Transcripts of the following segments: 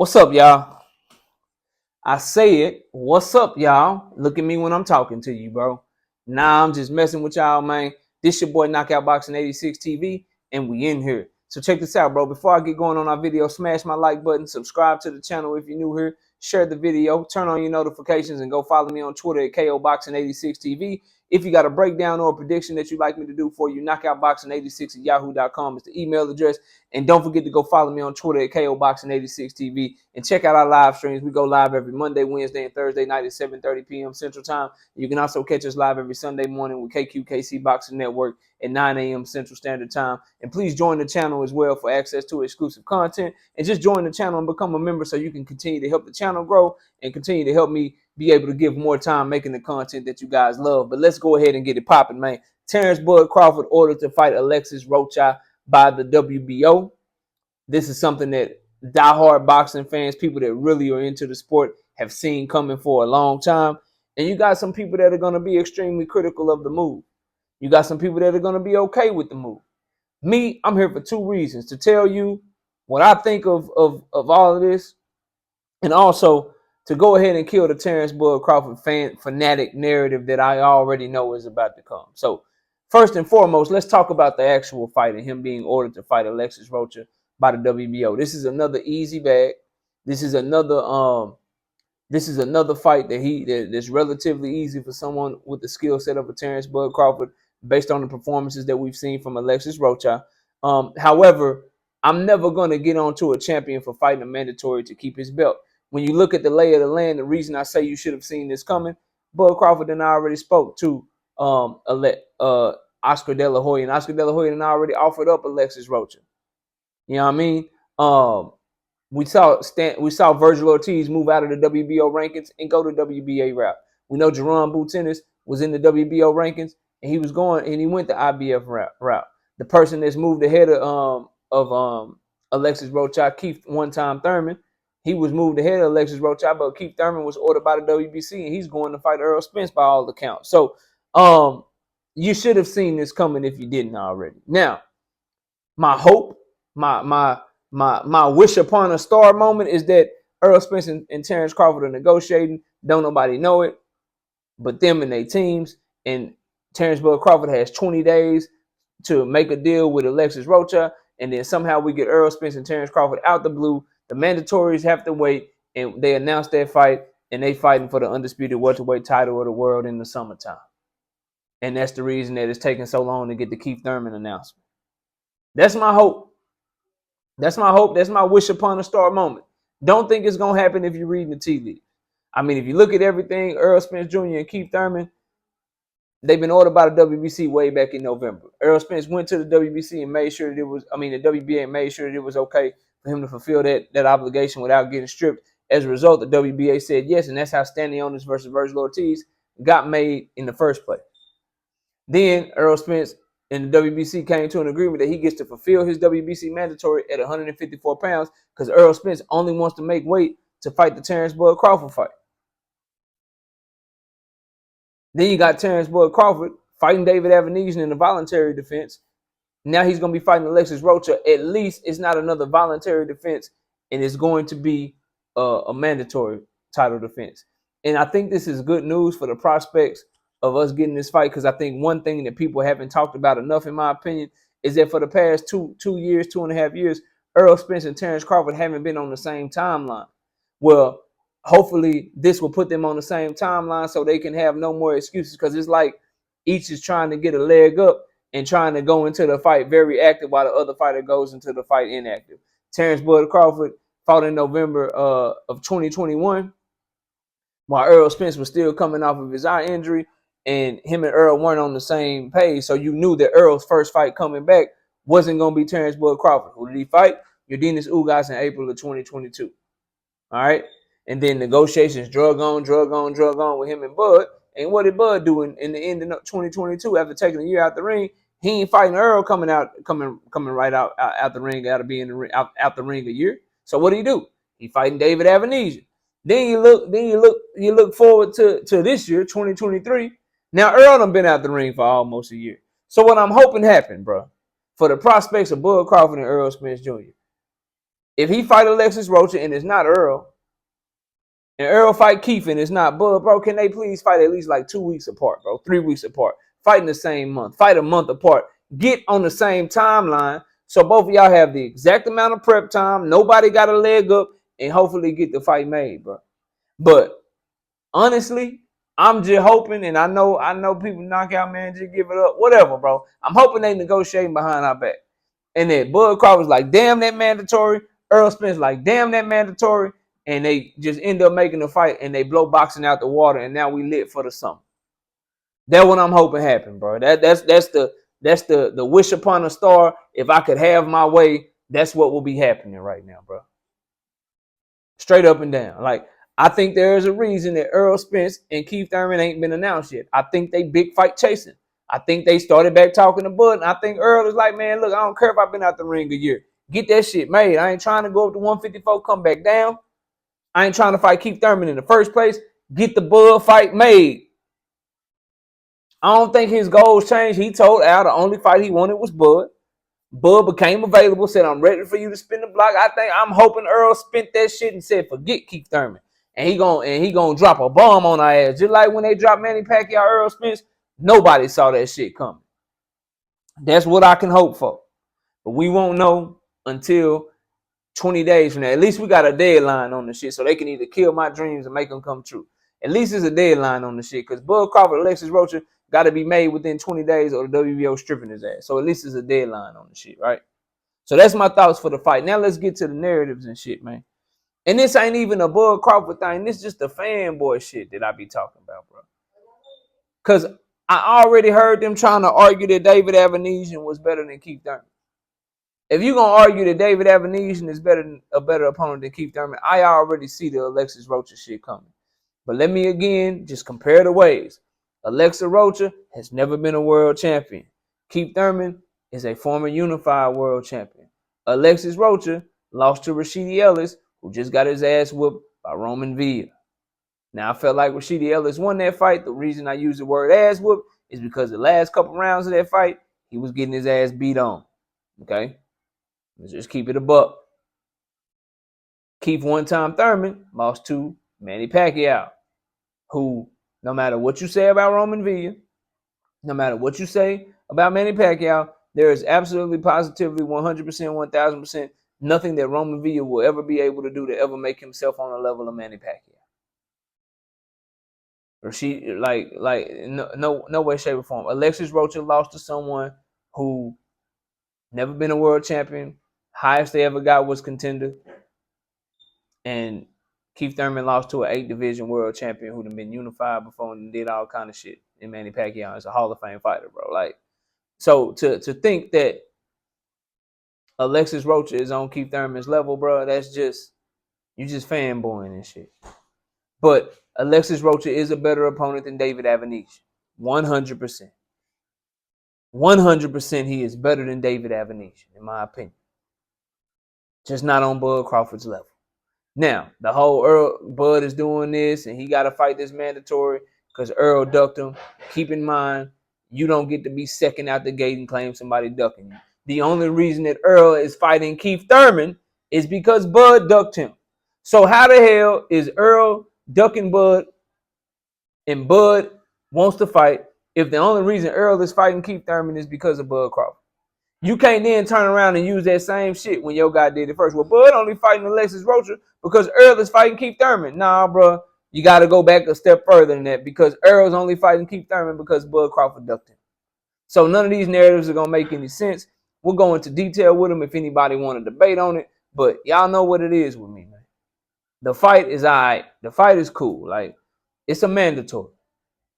What's up, y'all? I say it. What's up, y'all? Look at me when I'm talking to you, bro. Nah, I'm just messing with y'all, man. This your boy Knockout Boxing 86 TV, and we in here. So check this out, bro. Before I get going on our video, smash my like button, subscribe to the channel if you're new here, share the video, turn on your notifications, and go follow me on Twitter at KOBoxing86TV. If you got a breakdown or a prediction that you'd like me to do for you, knockoutboxing86 at yahoo.com is the email address. And don't forget to go follow me on Twitter at KOBoxing86TV and check out our live streams. We go live every Monday, Wednesday, and Thursday night at 7:30 p.m. Central Time. You can also catch us live every Sunday morning with KQKC Boxing Network at 9 a.m. Central Standard Time. And please join the channel as well for access to exclusive content. And just join the channel and become a member so you can continue to help the channel grow and continue to help me be able to give more time making the content that you guys love. But let's go ahead and get it popping, man. Terence Crawford ordered to fight Alexis Rocha by the WBO. This is something that diehard boxing fans, people that really are into the sport, have seen coming for a long time. And you got some people that are going to be extremely critical of the move. You got some people that are going to be okay with the move. Me, I'm here for two reasons: to tell you what I think of all of this, and also to go ahead and kill the Terence Crawford fanatic narrative that I already know is about to come. So first and foremost, let's talk about the actual fight and him being ordered to fight Alexis Rocha by the WBO. This is another easy bag. This is another fight that's relatively easy for someone with the skill set of a Terence Crawford, based on the performances that we've seen from Alexis Rocha. However, I'm never going to get onto a champion for fighting a mandatory to keep his belt. When you look at the lay of the land, the reason I say you should have seen this coming, Bud Crawford and I already spoke to Oscar De La Hoya, and Oscar De La Hoya and I already offered up Alexis Rocha. You know what I mean? We saw Virgil Ortiz move out of the WBO rankings and go to WBA route. We know Jerome Boutinez was in the WBO rankings and he went the IBF route. The person that's moved ahead of Alexis Rocha, Keith one-time Thurman, he was moved ahead of Alexis Rocha, but Keith Thurman was ordered by the WBC and he's going to fight Errol Spence by all accounts. So you should have seen this coming if you didn't already. Now, my hope, my wish upon a star moment is that Errol Spence and Terence Crawford are negotiating. Don't nobody know it but them and their teams. And Terence Crawford has 20 days to make a deal with Alexis Rocha. And then somehow we get Errol Spence and Terence Crawford out the blue. The mandatories have to wait. And they announce their fight. And they fighting for the undisputed welterweight title of the world in the summertime. And that's the reason that it's taking so long to get the Keith Thurman announcement. That's my hope. That's my hope. That's my wish upon a star moment. Don't think it's going to happen if you're reading the tea leaves. I mean, if you look at everything, Errol Spence Jr. and Keith Thurman, they've been ordered by the WBC way back in November. Errol Spence went to the WBC and made sure that the WBA made sure that it was okay for him to fulfill that obligation without getting stripped. As a result, the WBA said yes, and that's how Stanionis versus Virgil Ortiz got made in the first place. Then Errol Spence and the WBC came to an agreement that he gets to fulfill his WBC mandatory at 154 pounds because Errol Spence only wants to make weight to fight the Terence Crawford fight. Then you got Terence Crawford fighting David Avanesian in a voluntary defense. Now he's going to be fighting Alexis Rocha. At least it's not another voluntary defense, and it's going to be a mandatory title defense. And I think this is good news for the prospects of us getting this fight, because I think one thing that people haven't talked about enough, in my opinion, is that for the past 2.5 years, Errol Spence and Terence Crawford haven't been on the same timeline. Well, hopefully this will put them on the same timeline so they can have no more excuses, because it's like each is trying to get a leg up and trying to go into the fight very active while the other fighter goes into the fight inactive. Terence Crawford fought in November of 2021 while Errol Spence was still coming off of his eye injury, and him and Errol weren't on the same page. So you knew that Errol's first fight coming back wasn't going to be Terence Crawford. Who did he fight? Yordenis Ugas in April of 2022. All right. And then negotiations drug on with him and Bud. And what did Bud do in the end of 2022 after taking a year out the ring? He ain't fighting Errol coming right out the ring, out of being out the ring a year. So what do? He fighting David Avanesian. Then you look forward to this year, 2023. Now Errol done been out the ring for almost a year. So what I'm hoping happened, bro, for the prospects of Bud Crawford and Errol Spence Jr., If he fight Alexis Rocha and it's not Errol, and Errol fight Keith and it's not Bud, bro, can they please fight at least like 2 weeks apart, bro? 3 weeks apart. Fight in the same month. Fight a month apart. Get on the same timeline so both of y'all have the exact amount of prep time. Nobody got a leg up, and hopefully get the fight made, bro. But honestly, I'm just hoping, and I know people knockout, man, just give it up. Whatever, bro. I'm hoping they negotiating behind our back. And that Bud Crawford's like, damn, that mandatory. Earl Spence like, damn, that mandatory. And they just end up making the fight, and they blow boxing out the water, and now we lit for the summer. That's what I'm hoping happen, bro. That's the wish upon a star. If I could have my way, that's what will be happening right now, bro. Straight up and down. Like, I think there is a reason that Errol Spence and Keith Thurman ain't been announced yet. I think they big fight chasing. I think they started back talking to Bud. And I think Errol is like, man, look, I don't care if I've been out the ring a year. Get that shit made. I ain't trying to go up to 154, come back down. I ain't trying to fight Keith Thurman in the first place. Get the Bud fight made. I don't think his goals changed. He told Al the only fight he wanted was Bud. Bud became available, said, I'm ready for you to spin the block. I'm hoping Errol spent that shit and said, forget Keith Thurman. And he gonna drop a bomb on our ass. Just like when they dropped Manny Pacquiao, Errol Spence, nobody saw that shit coming. That's what I can hope for. But we won't know until 20 days from now. At least we got a deadline on the shit so they can either kill my dreams and make them come true. At least there's a deadline on the shit because Bud Crawford, Alexis Rocha got to be made within 20 days or the WBO stripping his ass. So at least there's a deadline on the shit, right? So that's my thoughts for the fight. Now let's get to the narratives and shit, man. And this ain't even a Bud Crawford thing. This is just the fanboy shit that I be talking about, bro. Because I already heard them trying to argue that David Avenesian was better than Keith Thurman. If you're going to argue that David Avenesian is a better opponent than Keith Thurman, I already see the Alexis Rocha shit coming. But let me again just compare the ways. Alexis Rocha has never been a world champion. Keith Thurman is a former unified world champion. Alexis Rocha lost to Rashidi Ellis, who just got his ass whooped by Roman Villa. Now, I felt like Rashidi Ellis won that fight. The reason I use the word ass whoop is because the last couple rounds of that fight, he was getting his ass beat on. Okay? Let's just keep it a buck. Keith one-time Thurman lost to Manny Pacquiao, who, no matter what you say about Roman Villa, no matter what you say about Manny Pacquiao, there is absolutely, positively, 100%, 1,000% nothing that Roman Villa will ever be able to do to ever make himself on the level of Manny Pacquiao. Or no way, shape, or form. Alexis Rocha lost to someone who never been a world champion. Highest they ever got was contender. And Keith Thurman lost to an 8-division world champion who'd been unified before and did all kind of shit. And Manny Pacquiao is a Hall of Fame fighter, bro. Like, so to think that Alexis Rocha is on Keith Thurman's level, bro, that's just, you just fanboying and shit. But Alexis Rocha is a better opponent than David Avenesian. 100%. 100% he is better than David Avenesian, in my opinion. Just not on Bud Crawford's level. Now, the whole Bud is doing this and he got to fight this mandatory because Errol ducked him. Keep in mind, you don't get to be second out the gate and claim somebody ducking you. The only reason that Errol is fighting Keith Thurman is because Bud ducked him. So how the hell is Errol ducking Bud and Bud wants to fight if the only reason Errol is fighting Keith Thurman is because of Bud Crawford? You can't then turn around and use that same shit when your guy did it first. Well, Bud only fighting Alexis Rocha because Errol is fighting Keith Thurman. Nah, bro. You got to go back a step further than that because Errol's only fighting Keith Thurman because Bud Crawford ducked him. So none of these narratives are going to make any sense. We'll go into detail with them if anybody want to debate on it. But y'all know what it is with me, man. The fight is all right. The fight is cool. Like, it's a mandatory.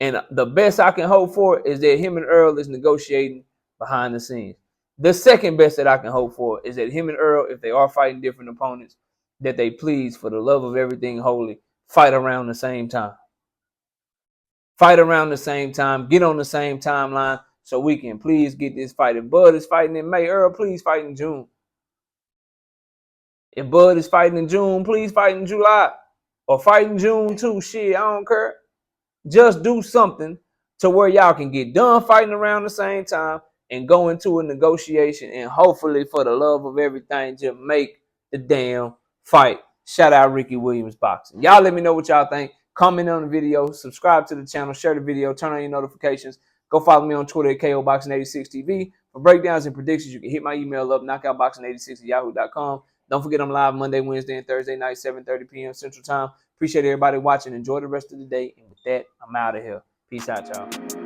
And the best I can hope for is that him and Errol is negotiating behind the scenes. The second best that I can hope for is that him and Errol, if they are fighting different opponents, that they please, for the love of everything holy, fight around the same time. Fight around the same time. Get on the same timeline so we can please get this fight. If Bud is fighting in May, Errol, please fight in June. If Bud is fighting in June, please fight in July. Or fight in June too. Shit, I don't care. Just do something to where y'all can get done fighting around the same time and go into a negotiation and hopefully, for the love of everything, just make the damn fight. Shout out Ricky Williams Boxing. Y'all let me know what y'all think. Comment on the video, subscribe to the channel, share the video, turn on your notifications. Go follow me on Twitter at KOBoxing86TV. For breakdowns and predictions, you can hit my email up, knockoutboxing86@yahoo.com. Don't forget I'm live Monday, Wednesday, and Thursday night, 7:30 p.m. Central Time. Appreciate everybody watching. Enjoy the rest of the day. And with that, I'm out of here. Peace out, y'all.